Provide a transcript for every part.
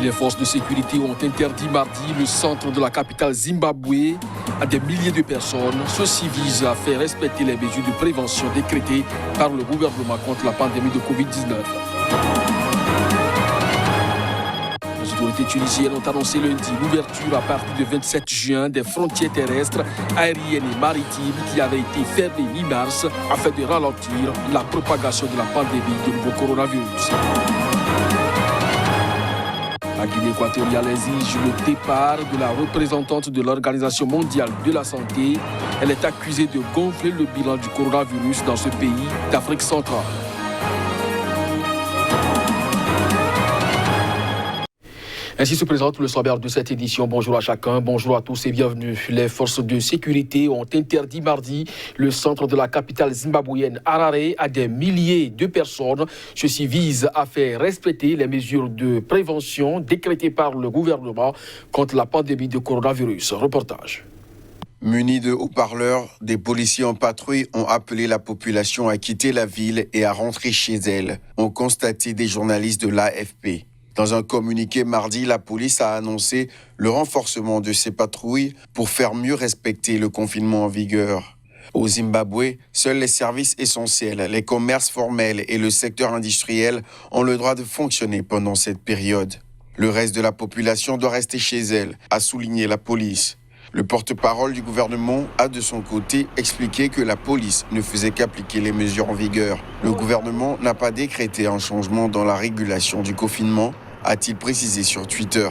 Les forces de sécurité ont interdit mardi le centre de la capitale Zimbabwe à des milliers de personnes. Ceci vise à faire respecter les mesures de prévention décrétées par le gouvernement contre la pandémie de Covid-19. Les autorités tunisiennes ont annoncé lundi l'ouverture à partir du 27 juin des frontières terrestres, aériennes et maritimes qui avaient été fermées mi-mars afin de ralentir la propagation de la pandémie de nouveau coronavirus. La Guinée équatoriale exige le départ de la représentante de l'Organisation mondiale de la santé. Elle est accusée de gonfler le bilan du coronavirus dans ce pays d'Afrique centrale. Ainsi se présente le sommaire de cette édition. Bonjour à chacun, bonjour à tous et bienvenue. Les forces de sécurité ont interdit mardi le centre de la capitale zimbabwéenne Harare à des milliers de personnes. Ceci vise à faire respecter les mesures de prévention décrétées par le gouvernement contre la pandémie de coronavirus. Reportage. Munis de haut-parleurs, des policiers en patrouille ont appelé la population à quitter la ville et à rentrer chez elle, ont constaté des journalistes de l'AFP. Dans un communiqué mardi, la police a annoncé le renforcement de ses patrouilles pour faire mieux respecter le confinement en vigueur. Au Zimbabwe, seuls les services essentiels, les commerces formels et le secteur industriel ont le droit de fonctionner pendant cette période. Le reste de la population doit rester chez elle, a souligné la police. Le porte-parole du gouvernement a de son côté expliqué que la police ne faisait qu'appliquer les mesures en vigueur. Le gouvernement n'a pas décrété un changement dans la régulation du confinement, a-t-il précisé sur Twitter.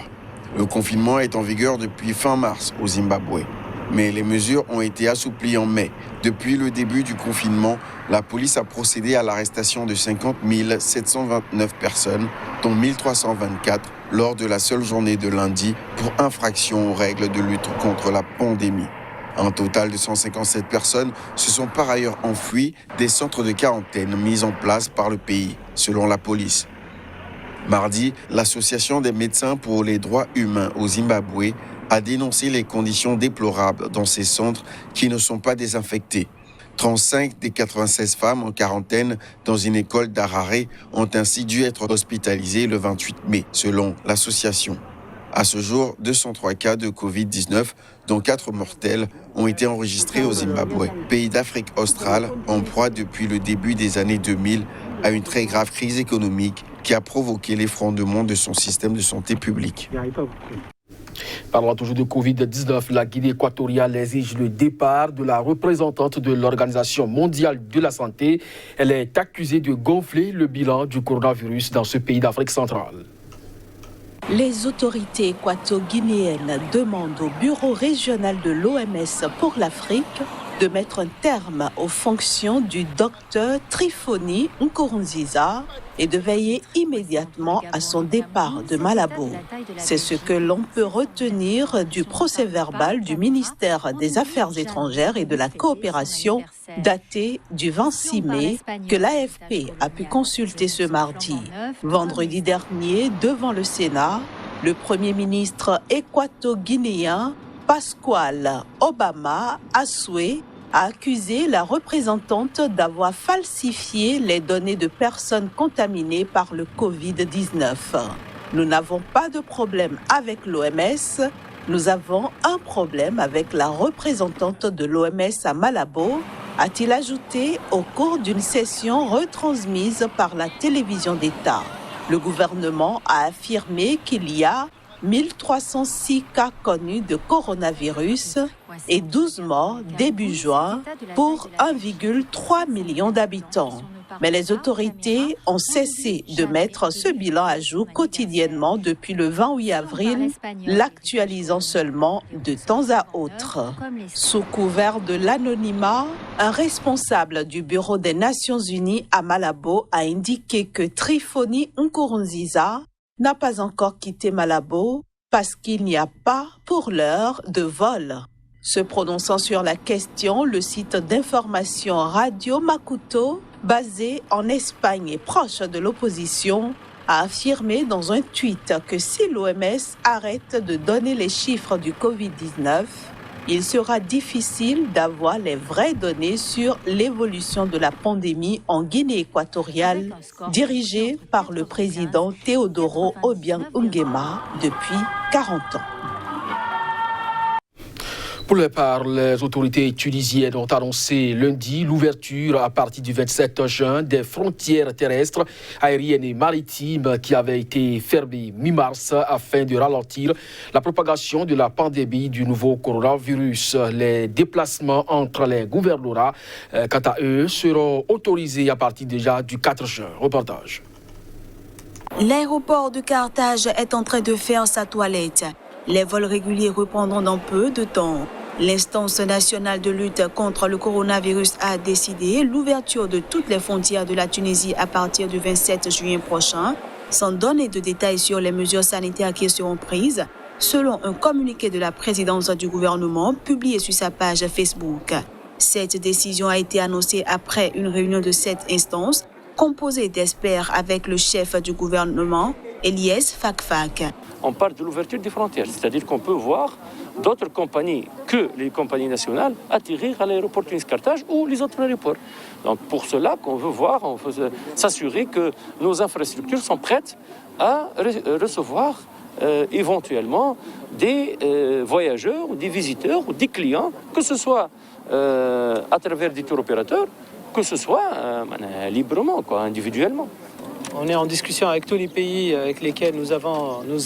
Le confinement est en vigueur depuis fin mars au Zimbabwe. Mais les mesures ont été assouplies en mai. Depuis le début du confinement, la police a procédé à l'arrestation de 50 729 personnes, dont 1324 lors de la seule journée de lundi pour infraction aux règles de lutte contre la pandémie. Un total de 157 personnes se sont par ailleurs enfuies des centres de quarantaine mis en place par le pays, selon la police. Mardi, l'Association des médecins pour les droits humains au Zimbabwe a dénoncé les conditions déplorables dans ces centres qui ne sont pas désinfectés. 35 des 96 femmes en quarantaine dans une école d'Harare ont ainsi dû être hospitalisées le 28 mai, selon l'association. À ce jour, 203 cas de Covid-19, dont 4 mortels, ont été enregistrés au Zimbabwe, pays d'Afrique australe, en proie depuis le début des années 2000 à une très grave crise économique qui a provoqué l'effondrement de son système de santé publique. Parlant toujours de Covid-19, la Guinée équatoriale exige le départ de la représentante de l'Organisation mondiale de la santé. Elle est accusée de gonfler le bilan du coronavirus dans ce pays d'Afrique centrale. Les autorités équato-guinéennes demandent au Bureau régional de l'OMS pour l'Afrique de mettre un terme aux fonctions du docteur Trifoni Nkurunziza et de veiller immédiatement à son départ de Malabo. C'est ce que l'on peut retenir du procès-verbal du ministère des Affaires étrangères et de la coopération daté du 26 mai que l'AFP a pu consulter ce mardi. Vendredi dernier, devant le Sénat, le Premier ministre équato-guinéen Pascual Obama Assoué a accusé la représentante d'avoir falsifié les données de personnes contaminées par le Covid-19. Nous n'avons pas de problème avec l'OMS, nous avons un problème avec la représentante de l'OMS à Malabo, a-t-il ajouté au cours d'une session retransmise par la télévision d'État. Le gouvernement a affirmé qu'il y a 1306 cas connus de coronavirus et 12 morts début juin pour 1,3 million d'habitants. Mais les autorités ont cessé de mettre ce bilan à jour quotidiennement depuis le 28 avril, l'actualisant seulement de temps à autre. Sous couvert de l'anonymat, un responsable du Bureau des Nations Unies à Malabo a indiqué que Trifoni Nkurunziza n'a pas encore quitté Malabo parce qu'il n'y a pas, pour l'heure, de vol. Se prononçant sur la question, le site d'information Radio Makuto, basé en Espagne et proche de l'opposition, a affirmé dans un tweet que si l'OMS arrête de donner les chiffres du Covid-19, il sera difficile d'avoir les vraies données sur l'évolution de la pandémie en Guinée équatoriale, dirigée par le président Teodoro Obiang Nguema depuis 40 ans. Pour leur part, les autorités tunisiennes ont annoncé lundi l'ouverture à partir du 27 juin des frontières terrestres, aériennes et maritimes qui avaient été fermées mi-mars afin de ralentir la propagation de la pandémie du nouveau coronavirus. Les déplacements entre les gouvernorats, quant à eux, seront autorisés à partir déjà du 4 juin. Reportage. L'aéroport de Carthage est en train de faire sa toilette. Les vols réguliers reprendront dans peu de temps. L'instance nationale de lutte contre le coronavirus a décidé l'ouverture de toutes les frontières de la Tunisie à partir du 27 juin prochain, sans donner de détails sur les mesures sanitaires qui seront prises, selon un communiqué de la présidence du gouvernement publié sur sa page Facebook. Cette décision a été annoncée après une réunion de cette instance, composée d'experts avec le chef du gouvernement, Eliès Fakfak. On parle de l'ouverture des frontières, c'est-à-dire qu'on peut voir d'autres compagnies que les compagnies nationales atterrir à l'aéroport Tunis-Carthage ou les autres aéroports. Donc pour cela qu'on veut voir, on veut s'assurer que nos infrastructures sont prêtes à recevoir éventuellement des voyageurs ou des visiteurs ou des clients, que ce soit à travers des tours opérateurs, que ce soit librement, individuellement. On est en discussion avec tous les pays avec lesquels nous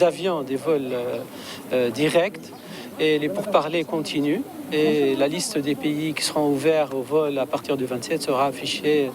avions des vols directs et les pourparlers continuent. Et la liste des pays qui seront ouverts au vol à partir du 27 sera affichée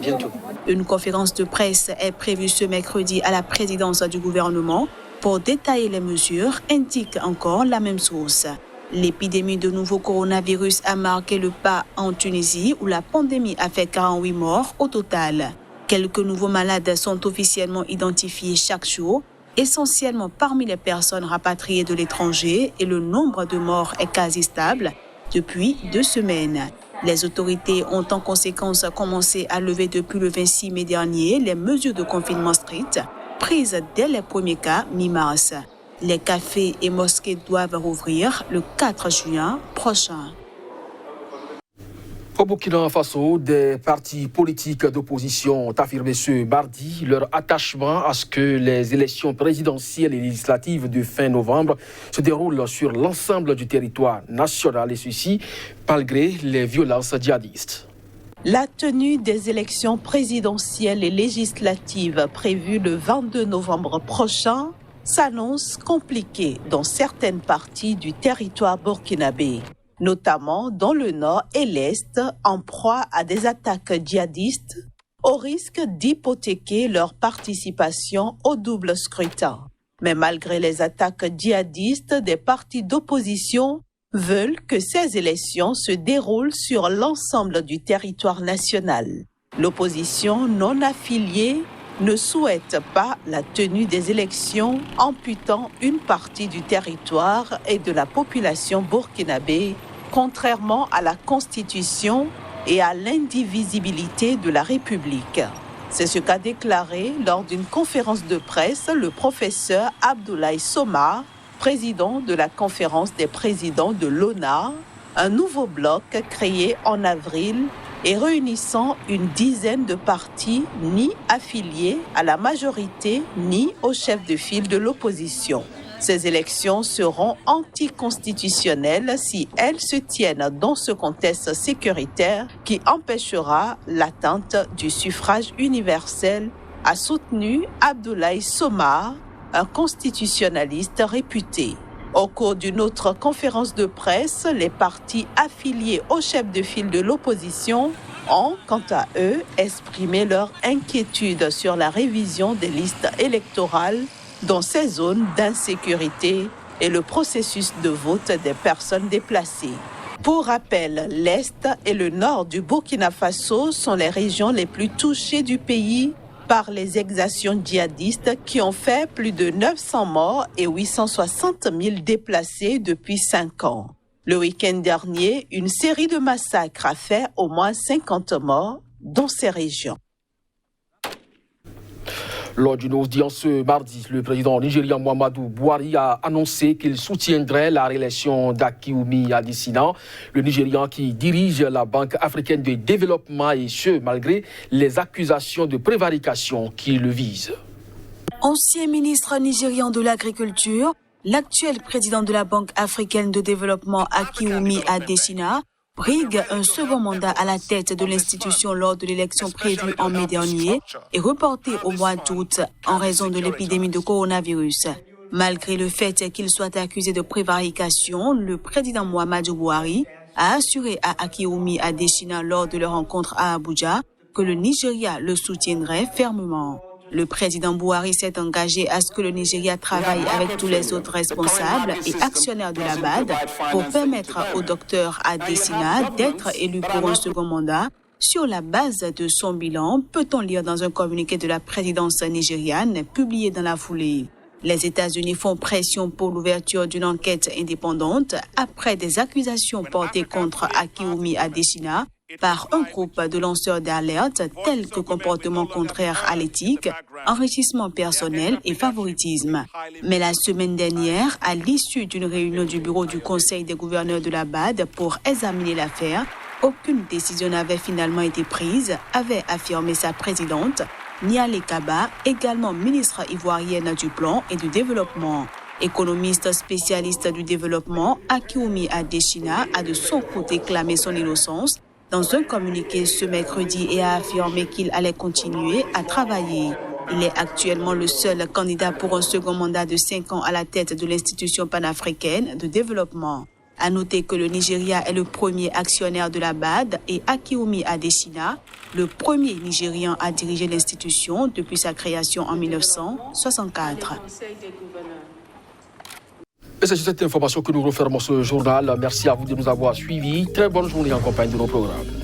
bientôt. Une conférence de presse est prévue ce mercredi à la présidence du gouvernement pour détailler les mesures, indique encore la même source. L'épidémie de nouveau coronavirus a marqué le pas en Tunisie où la pandémie a fait 48 morts au total. Quelques nouveaux malades sont officiellement identifiés chaque jour, essentiellement parmi les personnes rapatriées de l'étranger, et le nombre de morts est quasi stable depuis 2 semaines. Les autorités ont en conséquence commencé à lever depuis le 26 mai dernier les mesures de confinement strictes prises dès les premiers cas mi-mars. Les cafés et mosquées doivent rouvrir le 4 juin prochain. Au Burkina Faso, des partis politiques d'opposition ont affirmé ce mardi leur attachement à ce que les élections présidentielles et législatives de fin novembre se déroulent sur l'ensemble du territoire national, et ceci malgré les violences djihadistes. La tenue des élections présidentielles et législatives prévues le 22 novembre prochain s'annonce compliquée dans certaines parties du territoire burkinabé, notamment dans le nord et l'est, en proie à des attaques djihadistes, au risque d'hypothéquer leur participation au double scrutin. Mais malgré les attaques djihadistes, des partis d'opposition veulent que ces élections se déroulent sur l'ensemble du territoire national. L'opposition non affiliée ne souhaite pas la tenue des élections, amputant une partie du territoire et de la population burkinabé, contrairement à la Constitution et à l'indivisibilité de la République. C'est ce qu'a déclaré lors d'une conférence de presse le professeur Abdoulaye Somar, président de la conférence des présidents de l'ONA, un nouveau bloc créé en avril et réunissant une dizaine de partis ni affiliés à la majorité ni au chef de file de l'opposition. Ces élections seront anticonstitutionnelles si elles se tiennent dans ce contexte sécuritaire qui empêchera l'atteinte du suffrage universel, a soutenu Abdoulaye Somar, un constitutionnaliste réputé. Au cours d'une autre conférence de presse, les partis affiliés au chef de file de l'opposition ont, quant à eux, exprimé leur inquiétude sur la révision des listes électorales dans ces zones d'insécurité et le processus de vote des personnes déplacées. Pour rappel, l'Est et le Nord du Burkina Faso sont les régions les plus touchées du pays par les exactions djihadistes qui ont fait plus de 900 morts et 860 000 déplacés depuis 5 ans. Le week-end dernier, une série de massacres a fait au moins 50 morts dans ces régions. Lors d'une audience ce mardi, le président nigérian Muhammadu Buhari a annoncé qu'il soutiendrait la réélection d'Akinwumi Adesina, le Nigérian qui dirige la Banque africaine de développement, et ce, malgré les accusations de prévarication qui le visent. Ancien ministre nigérian de l'Agriculture, l'actuel président de la Banque africaine de développement Akinwumi Adesina brigue un second mandat à la tête de l'institution lors de l'élection prévue en mai dernier et reportée au mois d'août en raison de l'épidémie de coronavirus. Malgré le fait qu'il soit accusé de prévarication, le président Muhammadu Buhari a assuré à Akinwumi Adesina lors de leur rencontre à Abuja que le Nigeria le soutiendrait fermement. Le président Buhari s'est engagé à ce que le Nigeria travaille avec tous les autres responsables et actionnaires de la BAD pour permettre au docteur Adesina d'être élu pour un second mandat. Sur la base de son bilan, peut-on lire dans un communiqué de la présidence nigériane publié dans la foulée. Les États-Unis font pression pour l'ouverture d'une enquête indépendante après des accusations portées contre Akinwumi Adesina par un groupe de lanceurs d'alerte tels que comportement contraire à l'éthique, enrichissement personnel et favoritisme. Mais la semaine dernière, à l'issue d'une réunion du bureau du Conseil des gouverneurs de la BAD pour examiner l'affaire, aucune décision n'avait finalement été prise, avait affirmé sa présidente, Niale Kaba, également ministre ivoirienne du Plan et du Développement. Économiste spécialiste du développement, Akinwumi Adesina a de son côté clamé son innocence dans un communiqué ce mercredi et a affirmé qu'il allait continuer à travailler. Il est actuellement le seul candidat pour un second mandat de 5 ans à la tête de l'institution panafricaine de développement. À noter que le Nigeria est le premier actionnaire de la BAD et Akinwumi Adesina, le premier Nigérian à diriger l'institution depuis sa création en 1964. Et c'est sur cette information que nous refermons ce journal. Merci à vous de nous avoir suivis. Très bonne journée en compagnie de nos programmes.